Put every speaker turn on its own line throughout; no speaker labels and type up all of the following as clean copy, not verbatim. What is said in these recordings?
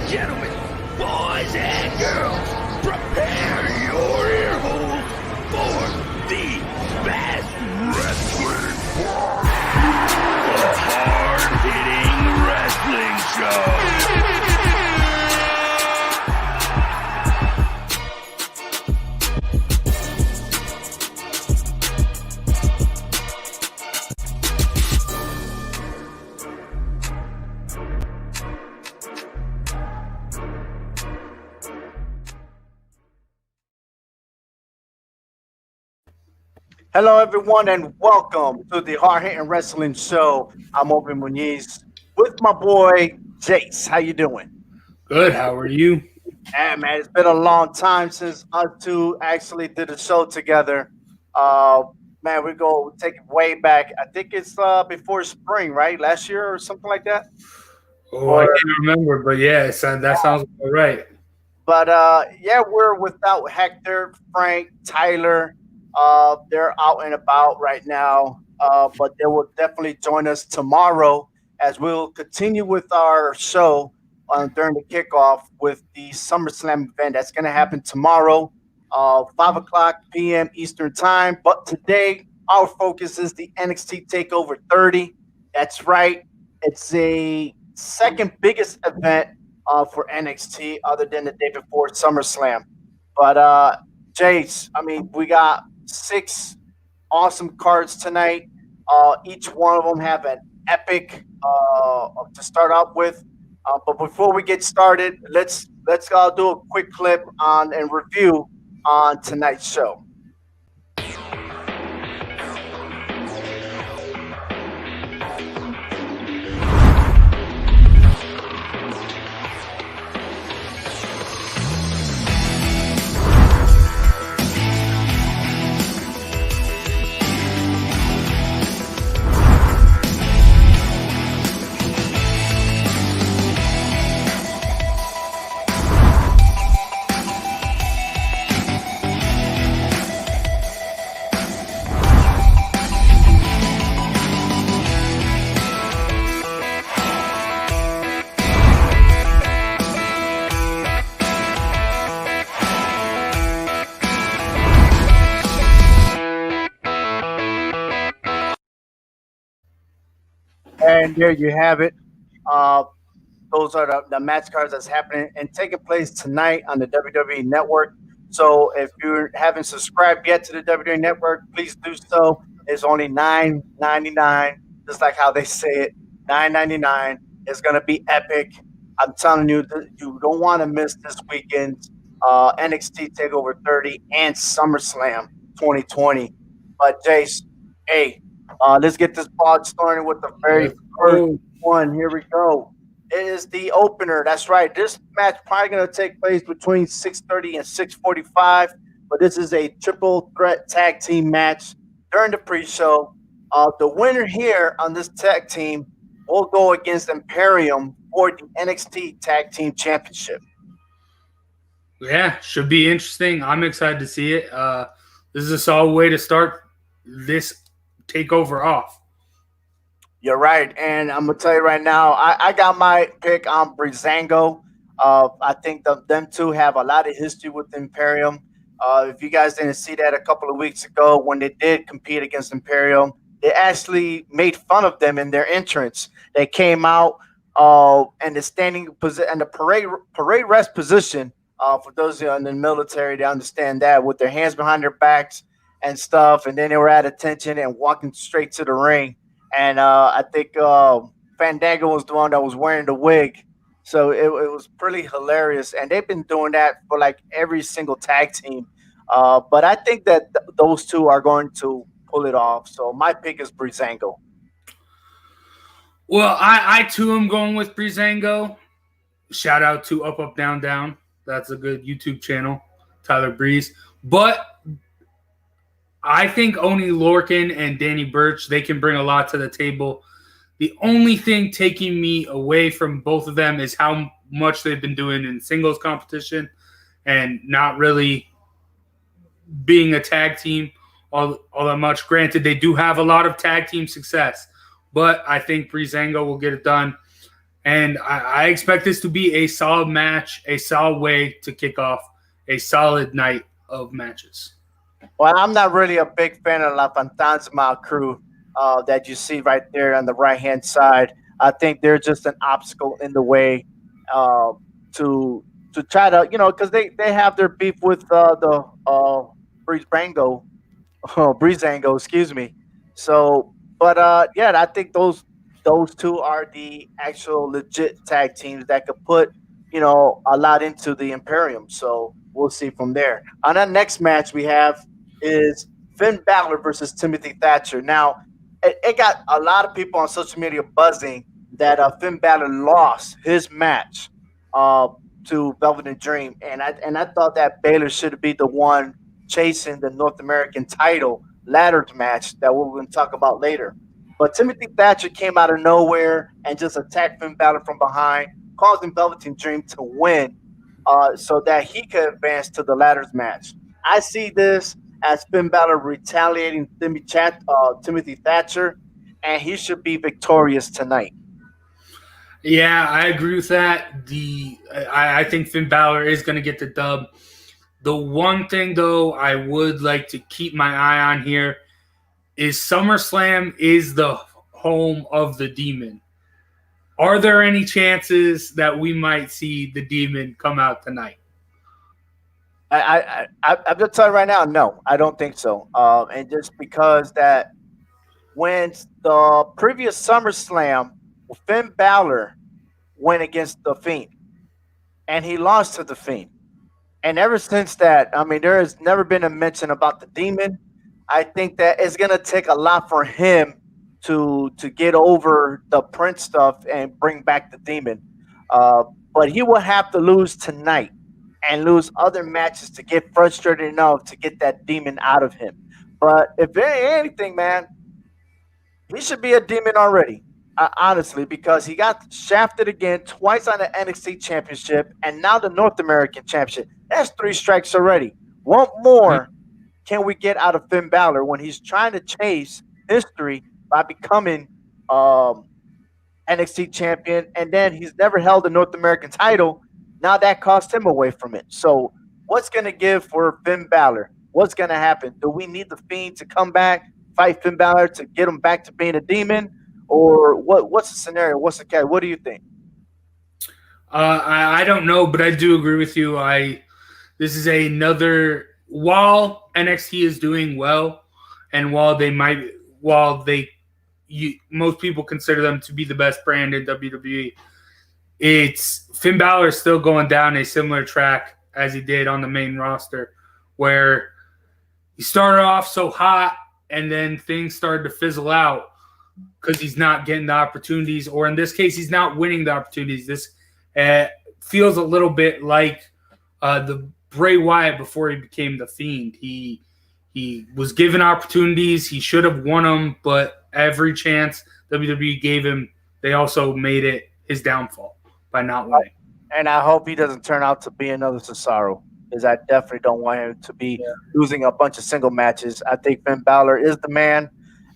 gentlemen, boys and girls, prepare your ear holes for the best wrestling the hard-hitting wrestling show.
Hello, everyone, and welcome to the Hard Hitting Wrestling Show. I'm Open Muniz with my boy Jace. How you doing?
Good. How are you?
Yeah, man, it's been a long time since us two actually did a show together. Man, we go take it way back. I think it's before spring, right? Last year or something like that.
Oh, I can't remember, but yeah, that sounds about right.
But yeah, we're without Hector, Frank, Tyler. They're out and about right now, but they will definitely join us tomorrow as we'll continue with our show during the kickoff with the SummerSlam event that's going to happen tomorrow, 5 p.m. Eastern Time. But today, our focus is the NXT Takeover 30. That's right. It's a second biggest event for NXT other than the day before SummerSlam. But, Jace, I mean, we got 6 awesome cards tonight. Each one of them have an epic to start out with. But before we get started, let's do a quick clip on and review on tonight's show. And there you have it. Those are the match cards that's happening and taking place tonight on the WWE Network. So if you haven't subscribed yet to the WWE Network, please do so. It's only $9.99, just like how they say it, $9.99. It's going to be epic. I'm telling you, you don't want to miss this weekend's NXT TakeOver 30 and SummerSlam 2020. But Jace, hey, let's get this pod started with the very first one. Here we go. It is the opener. That's right. This match probably going to take place between 6:30 and 6:45. But this is a triple threat tag team match during the pre-show. The winner here on this tag team will go against Imperium for the NXT Tag Team Championship.
Yeah, should be interesting. I'm excited to see it. This is a solid way to start this takeover off.
You're right, and I'm gonna tell you right now, I got my pick on Breezango. I think them two have a lot of history with Imperium. If you guys didn't see that a couple of weeks ago when they did compete against Imperium, they actually made fun of them in their entrance. They came out in the standing position and the parade rest position. For those in the military, they understand that, with their hands behind their backs and stuff, and then they were at attention and walking straight to the ring. And I think Fandango was the one that was wearing the wig. So it was pretty hilarious. And they've been doing that for like every single tag team. But I think that those two are going to pull it off. So my pick is Breezango.
Well, I too am going with Breezango. Shout out to Up, Up, Down, Down. That's a good YouTube channel, Tyler Breeze. But I think Oni Lorcan and Danny Burch, they can bring a lot to the table. The only thing taking me away from both of them is how much they've been doing in singles competition and not really being a tag team all that much. Granted, they do have a lot of tag team success, but I think Breezango will get it done. And I expect this to be a solid match, a solid way to kick off a solid night of matches.
Well, I'm not really a big fan of La Fantasma crew that you see right there on the right hand side. I think they're just an obstacle in the way uh, to try to, because they have their beef with the Breeze Brango, Breezango, excuse me. So, but yeah, I think those two are the actual legit tag teams that could put a lot into the Imperium. So we'll see from there. On our next match, we have is Finn Balor versus Timothy Thatcher. Now, it got a lot of people on social media buzzing that Finn Balor lost his match uh, to Velvet and Dream, and I thought that Balor should be the one chasing the North American title ladders match that we're going to talk about later. But Timothy Thatcher came out of nowhere and just attacked Finn Balor from behind, causing Velveteen Dream to win so that he could advance to the ladders match. I see this as Finn Balor retaliating Timothy Thatcher, and he should be victorious tonight.
Yeah, I agree with that. I think Finn Balor is going to get the dub. The one thing, though, I would like to keep my eye on here is SummerSlam is the home of the Demon. Are there any chances that we might see the Demon come out tonight?
I'm just telling you right now, no, I don't think so. And just because that when the previous SummerSlam, Finn Balor went against the Fiend, and he lost to the Fiend. And ever since that, I mean, there has never been a mention about the Demon. I think that it's gonna take a lot for him to get over the Prince stuff and bring back the Demon. But he will have to lose tonight and lose other matches to get frustrated enough to get that Demon out of him. But if there ain't anything, man, he should be a Demon already. Honestly, because he got shafted again twice on the NXT Championship and now the North American Championship. That's 3 strikes already. What more can we get out of Finn Balor when he's trying to chase history by becoming NXT champion, and then he's never held a North American title? Now that cost him away from it. So what's going to give for Finn Balor? What's going to happen? Do we need the Fiend to come back, fight Finn Balor to get him back to being a Demon? Or what's the scenario? What's the case? What do you think?
I don't know, but I do agree with you. This is another, while NXT is doing well, and while most people consider them to be the best brand in WWE, it's Finn Balor still going down a similar track as he did on the main roster, where he started off so hot and then things started to fizzle out because he's not getting the opportunities, or in this case, he's not winning the opportunities. This feels a little bit like the Bray Wyatt before he became the Fiend. He was given opportunities. He should have won them, but every chance WWE gave him, they also made it his downfall by not winning.
And I hope he doesn't turn out to be another Cesaro, because I definitely don't want him to be losing a bunch of single matches. I think Finn Balor is the man,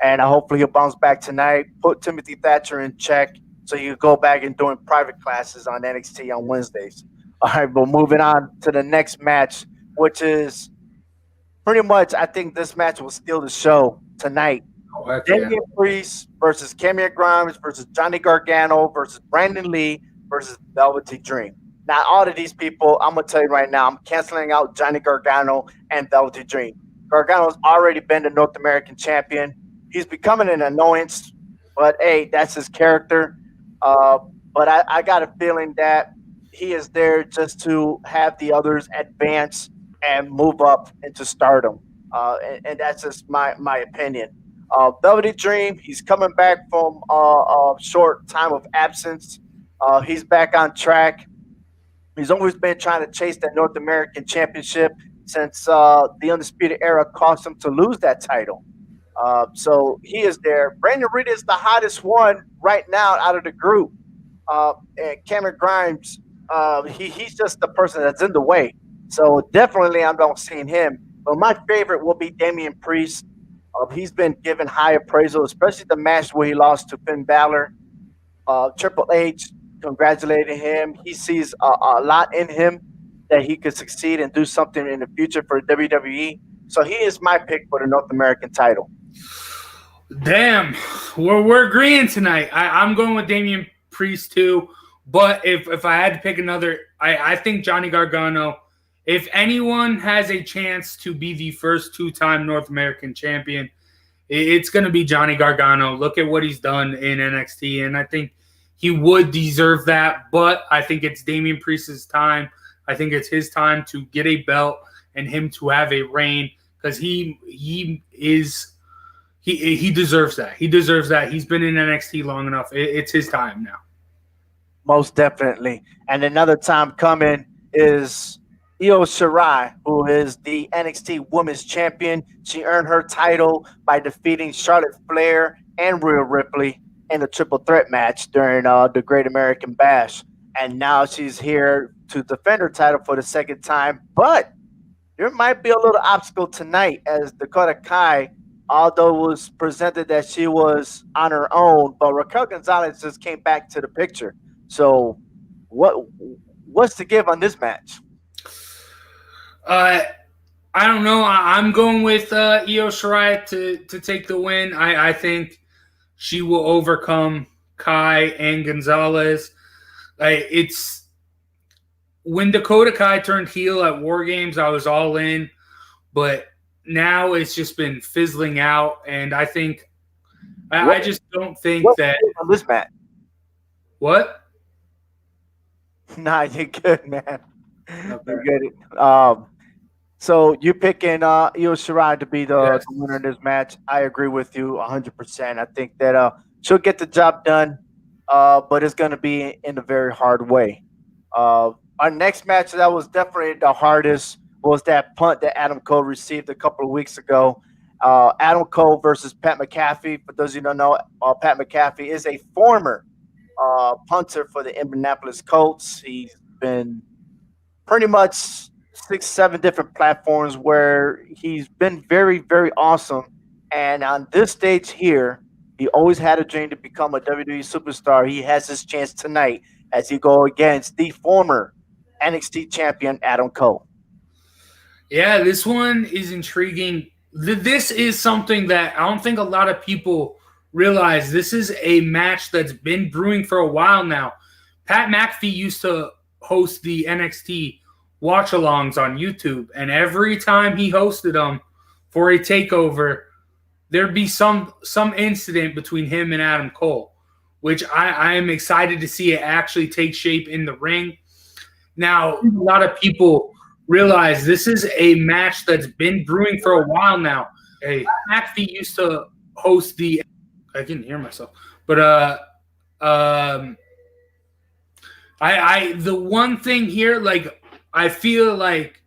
and hopefully he'll bounce back tonight, put Timothy Thatcher in check so you can go back and doing private classes on NXT on Wednesdays. All right, but moving on to the next match, which is pretty much, I think this match will steal the show tonight. Damian Priest versus Cameron Grimes versus Johnny Gargano versus Brandon Lee versus Velveteen Dream. Now, all of these people, I'm going to tell you right now, I'm canceling out Johnny Gargano and Velveteen Dream. Gargano's already been the North American champion. He's becoming an annoyance, but hey, that's his character. But I got a feeling that he is there just to have the others advance and move up into stardom. And that's just my opinion. Velveteen Dream, he's coming back from a short time of absence. He's back on track. He's always been trying to chase that North American championship since the Undisputed Era caused him to lose that title. So he is there. Brandon Reed is the hottest one right now out of the group. And Cameron Grimes, he's just the person that's in the way. So definitely I'm not seeing him. But my favorite will be Damian Priest. He's been given high appraisal, especially the match where he lost to Finn Balor. Triple H congratulating him. He sees a lot in him that he could succeed and do something in the future for WWE. So he is my pick for the North American title.
Damn, we're agreeing tonight. I'm going with Damian Priest too. But if I had to pick another, I think Johnny Gargano. If anyone has a chance to be the first 2-time North American champion, it's going to be Johnny Gargano. Look at what he's done in NXT, and I think he would deserve that. But I think it's Damian Priest's time. I think it's his time to get a belt and him to have a reign because he deserves that. He deserves that. He's been in NXT long enough. It's his time now.
Most definitely. And another time coming is Io Shirai, who is the NXT Women's Champion. She earned her title by defeating Charlotte Flair and Rhea Ripley in a triple threat match during the Great American Bash. And now she's here to defend her title for the second time. But there might be a little obstacle tonight as Dakota Kai, although it was presented that she was on her own, but Raquel Gonzalez just came back to the picture. So what's the give on this match?
I don't know. I'm going with Io Shirai to take the win. I think she will overcome Kai and Gonzalez. It's when Dakota Kai turned heel at War Games, I was all in, but now it's just been fizzling out, and I think I just don't think that
on this match.
What?
Nah, you're good, man.
Okay.
You're good. So you're picking Io Shirai to be the winner in this match. I agree with you 100%. I think that she'll get the job done, but it's going to be in a very hard way. Our next match that was definitely the hardest was that punt that Adam Cole received a couple of weeks ago. Adam Cole versus Pat McAfee. For those of you who don't know, Pat McAfee is a former punter for the Indianapolis Colts. He's been pretty much 6-7 different platforms where he's been very, very awesome. And on this stage here, he always had a dream to become a WWE superstar. He has his chance tonight as he go against the former NXT champion, Adam Cole.
Yeah, this one is intriguing. This is something that I don't think a lot of people realize. This is a match that's been brewing for a while now. Pat McAfee used to host the NXT watch-alongs on YouTube, and every time he hosted them for a takeover, there'd be some incident between him and Adam Cole, which I am excited to see it actually take shape in the ring. Now, a lot of people realize this is a match that's been brewing for a while now. McAfee used to host the – I can hear myself. But the one thing here, like, I feel like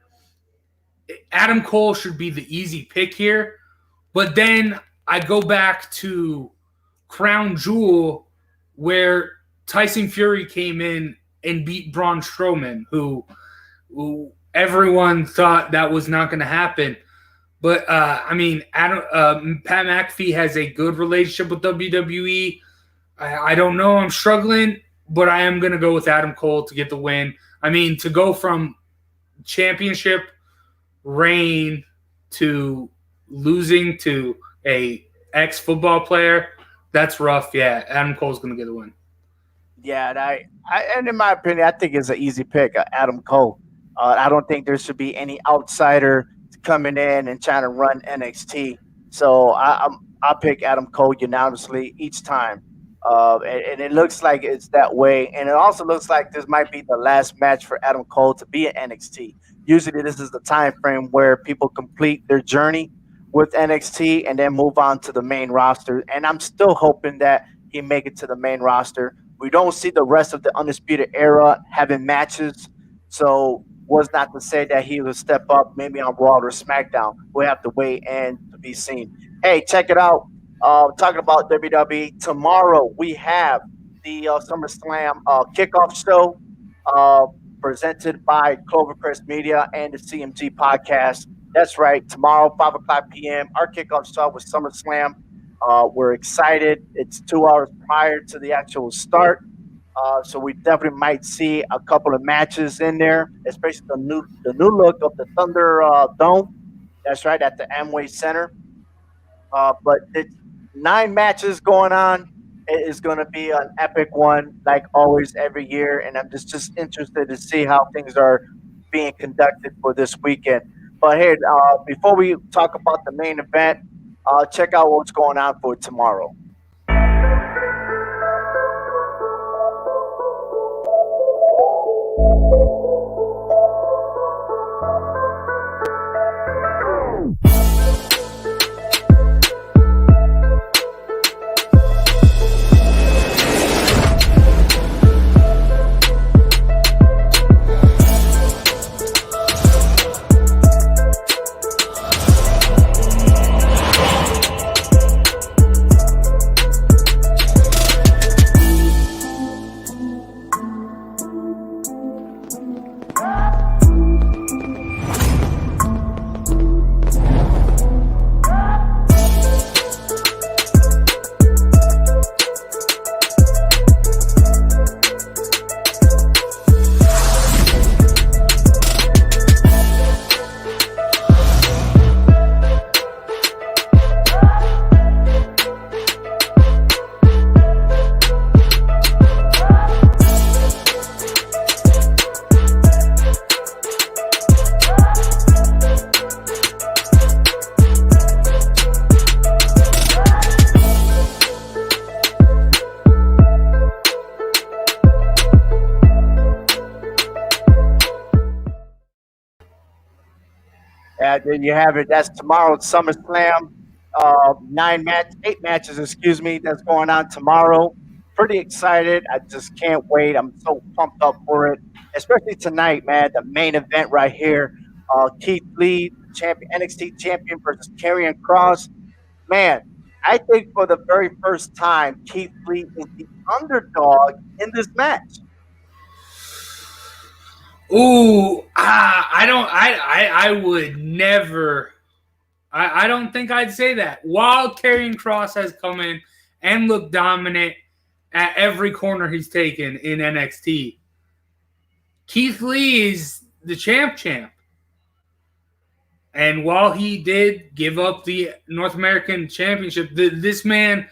Adam Cole should be the easy pick here. But then I go back to Crown Jewel where Tyson Fury came in and beat Braun Strowman, who everyone thought that was not going to happen. But, I mean, Pat McAfee has a good relationship with WWE. I don't know. I'm struggling, but I am going to go with Adam Cole to get the win. I mean, to go from championship reign to losing to a ex-football player, that's rough. Yeah, Adam Cole's going to get the win.
Yeah, and in my opinion, I think it's an easy pick, Adam Cole. I don't think there should be any outsider coming in and trying to run NXT. So I'll pick Adam Cole unanimously each time. And it looks like it's that way. And it also looks like this might be the last match for Adam Cole to be at NXT. Usually this is the time frame where people complete their journey with NXT and then move on to the main roster. And I'm still hoping that he make it to the main roster. We don't see the rest of the Undisputed Era having matches. So was not to say that he would step up maybe on Raw or SmackDown. We'll have to wait and to be seen. Hey, check it out. Talking about WWE, tomorrow we have the SummerSlam kickoff show presented by Clovercrest Media and the CMG podcast. That's right. Tomorrow, 5 o'clock p.m., our kickoff show with SummerSlam. We're excited. It's 2 hours prior to the actual start. So we definitely might see a couple of matches in there, especially the new look of the Thunder Dome. That's right, at the Amway Center. But it's 9 matches going on. It is going to be an epic one, like always every year. And I'm just interested to see how things are being conducted for this weekend. But hey, before we talk about the main event, check out what's going on for tomorrow. There you have it. That's tomorrow's SummerSlam. 8 matches, excuse me, that's going on tomorrow. Pretty excited. I just can't wait. I'm so pumped up for it, especially tonight, man. The main event right here. Keith Lee, champion, NXT champion versus Karrion Kross. Man, I think for the very first time, Keith Lee is the underdog in this match.
Ooh, I don't. I would never. I don't think I'd say that. While Karrion Kross has come in and looked dominant at every corner he's taken in NXT, Keith Lee is the champ. And while he did give up the North American Championship, this man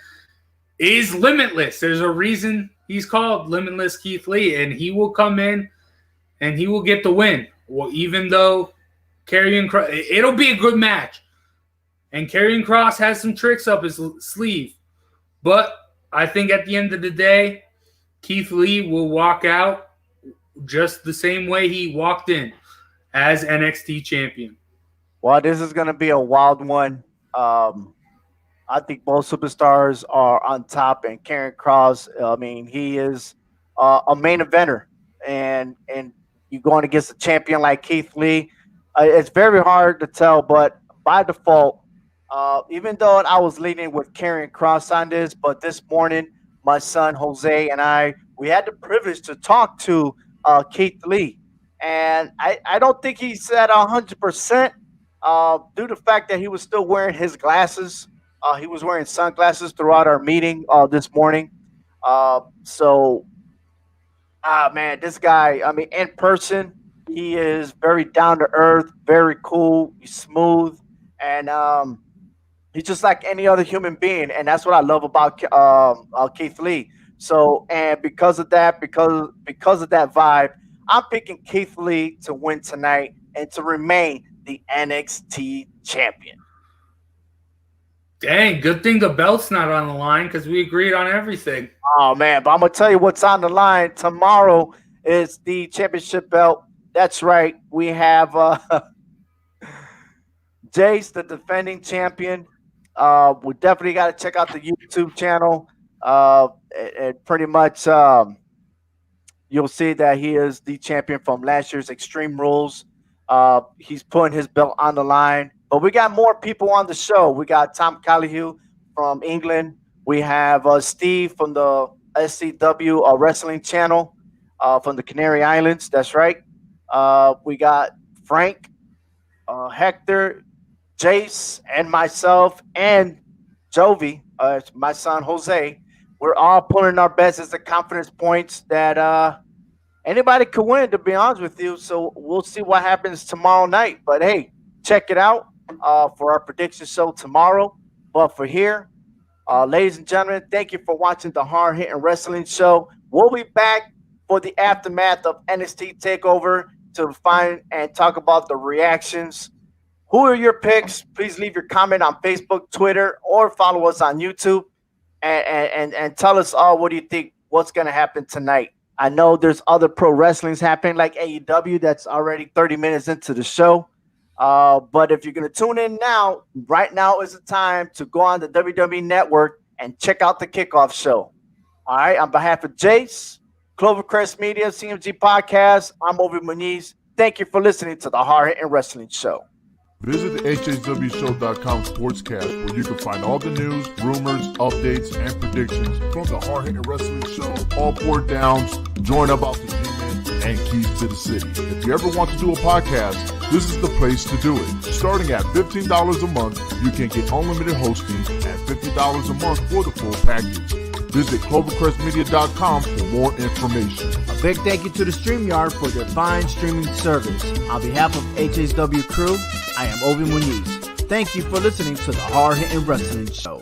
is limitless. There's a reason he's called Limitless Keith Lee, and he will come in and he will get the win. Well, even though Karrion Kross, it'll be a good match. And Karrion Kross has some tricks up his sleeve. But I think at the end of the day, Keith Lee will walk out just the same way he walked in as NXT champion.
Well, this is going to be a wild one. I think both superstars are on top, and Karrion Kross, I mean, he is a main eventer, and you're going against a champion like Keith Lee. It's very hard to tell, but by default, even though I was leaning with Karrion Kross on this, but this morning, my son Jose and we had the privilege to talk to Keith Lee, and I don't think he's at 100%. Due to the fact that he was still wearing his glasses. He was wearing sunglasses throughout our meeting this morning. Man, this guy, I mean, in person, he is very down to earth, very cool, he's smooth, and he's just like any other human being. And that's what I love about Keith Lee. So, and because of that vibe, I'm picking Keith Lee to win tonight and to remain the NXT champion.
Dang, good thing the belt's not on the line because we agreed on everything.
Oh, man, but I'm going to tell you what's on the line. Tomorrow is the championship belt. That's right. We have Jace, the defending champion. We definitely got to check out the YouTube channel. And pretty much you'll see that he is the champion from last year's Extreme Rules. He's putting his belt on the line. But we got more people on the show. We got Tom Callahue from England. We have Steve from the SCW Wrestling Channel from the Canary Islands. That's right. We got Frank, Hector, Jace, and myself, and Jovi, my son Jose. we're all pulling our best as the confidence points that anybody could win, to be honest with you. So we'll see what happens tomorrow night. But hey, check it out for our prediction show tomorrow. But for here, ladies and gentlemen, thank you for watching the Hard Hitting Wrestling Show. We'll be back for the aftermath of NXT Takeover to find and talk about the reactions. Who are your picks? Please leave your comment on Facebook, Twitter, or follow us on YouTube, and tell us all what do you think, what's going to happen tonight. I know there's other pro wrestlings happening like AEW that's already 30 minutes into the show. But if you're going to tune in now, right now is the time to go on the WWE Network and check out the kickoff show. All right. On behalf of Jace, Clovercrest Media, CMG Podcast, I'm Ovi Muniz. Thank you for listening to the Hard Hitting Wrestling Show.
Visit the HHWShow.com sportscast where you can find all the news, rumors, updates, and predictions from the Hard Hitting Wrestling Show. All 4 downs, join about the G-Men, and keys to the city. If you ever want to do a podcast, this is the place to do it. Starting at $15 a month, you can get unlimited hosting at $50 a month for the full package. Visit ClovercrestMedia.com for more information.
A big thank you to the StreamYard for their fine streaming service. On behalf of HHW crew, I am Ovi Muniz. Thank you for listening to the Hard Hitting Wrestling Show.